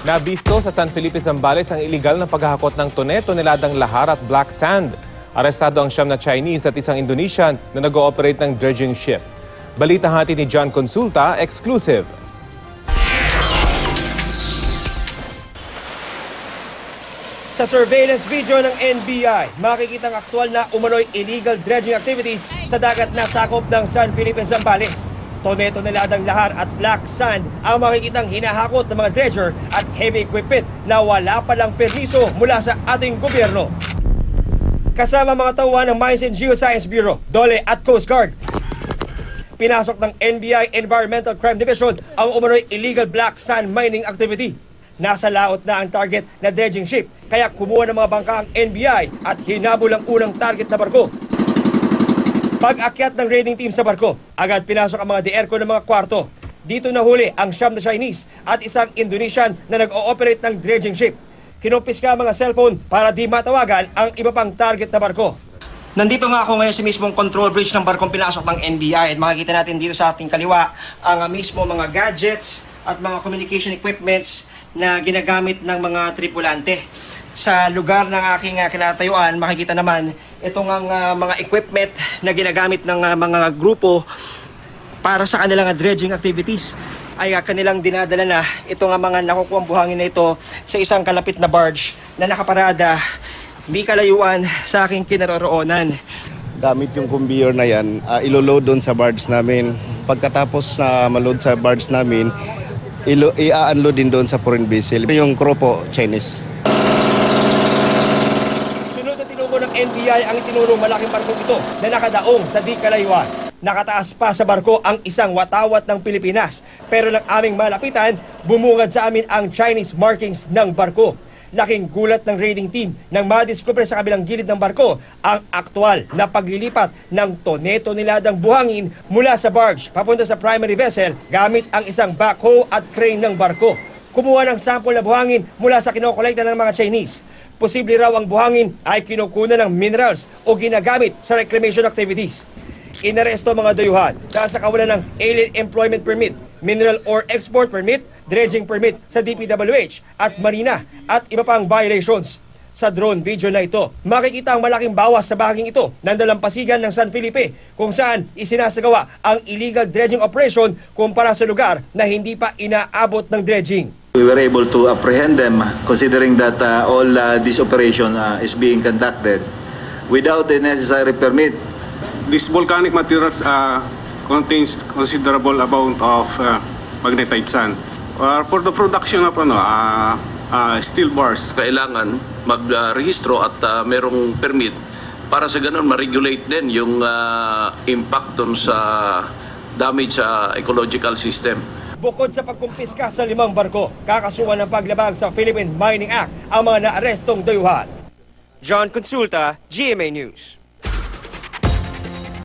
Nabisto sa San Felipe, Zambales ang iligal na paghahakot ng toneladang lahar at black sand. Arestado ang 9 na Chinese at isang Indonesian na nag-ooperate ng dredging ship. Balita hati ni John Consulta, exclusive. Sa surveillance video ng NBI, makikitang aktual na umano'y illegal dredging activities sa dagat na sakop ng San Felipe, Zambales. Toneladang lahar at black sand ang makikitang hinahakot ng mga dredger at heavy equipment na wala palang permiso mula sa ating gobyerno. Kasama mga tauhan ng Mines and Geoscience Bureau, DOLE at Coast Guard. Pinasok ng NBI Environmental Crime Division ang umano'y illegal black sand mining activity. Nasa laot na ang target na dredging ship, kaya kumuha ng mga bangka ang NBI at hinabol ang unang target na barko. Pag-akyat ng raiding team sa barko, agad pinasok ang mga de-airco ng mga kwarto. Dito nahuli ang 9 na Chinese at isang Indonesian na nag-ooperate ng dredging ship. Kinumpiska ang mga cellphone para di matawagan ang iba pang target na barko. Nandito nga ako ngayon sa mismong control bridge ng barkong pinasok ng NBI at makikita natin dito sa ating kaliwa ang mismo mga gadgets at mga communication equipments na ginagamit ng mga tripulante. Sa lugar ng aking kinatayuan, makikita naman itong mga equipment na ginagamit ng mga grupo para sa kanilang dredging activities ay kanilang dinadala na itong mga nakukuhang buhangin na ito sa isang kalapit na barge na nakaparada di kalayuan sa aking kinaroroonan. Gamit yung conveyor na yan, iloload doon sa barge namin. Pagkatapos na maload sa barge namin, i-unload din doon sa foreign vessel. Yung crew po, Chinese. Sunod na tinuko ng NBI ang itinurong malaking barkong ito na nakadaong sa di kalayuan. Nakataas pa sa barko ang isang watawat ng Pilipinas. Pero nang aming malapitan, bumungad sa amin ang Chinese markings ng barko. Laking gulat ng raiding team nang madiskubre sa kabilang gilid ng barko ang aktwal na paglilipat ng toneladang buhangin mula sa barge papunta sa primary vessel gamit ang isang backhoe at crane ng barko. Kumuha ng sample na buhangin mula sa kinokolekta ng mga Chinese. Posible raw ang buhangin ay kinukunan ng minerals o ginagamit sa reclamation activities. Inaresto mga dayuhan dahil sa kawalan ng alien employment permit, mineral or export permit, dredging permit sa DPWH at Marina at iba pang violations. Sa drone video na ito, makikita ang malaking bawas sa bahaging ito ng dalampasigan ng San Felipe kung saan isinasagawa ang illegal dredging operation kumpara sa lugar na hindi pa inaabot ng dredging. We were able to apprehend them considering that all this operation is being conducted without the necessary permit. This volcanic materials contains considerable amount of magnetite sand. For the production of steel bars, kailangan mag-rehistro at merong permit para sa ganun ma-regulate din yung impact dun sa damage sa ecological system. Bukod sa pagkumpiska sa 5 barko, kakasuhan ng paglabag sa Philippine Mining Act ang mga naarestong dayuhan. John Consulta, GMA News.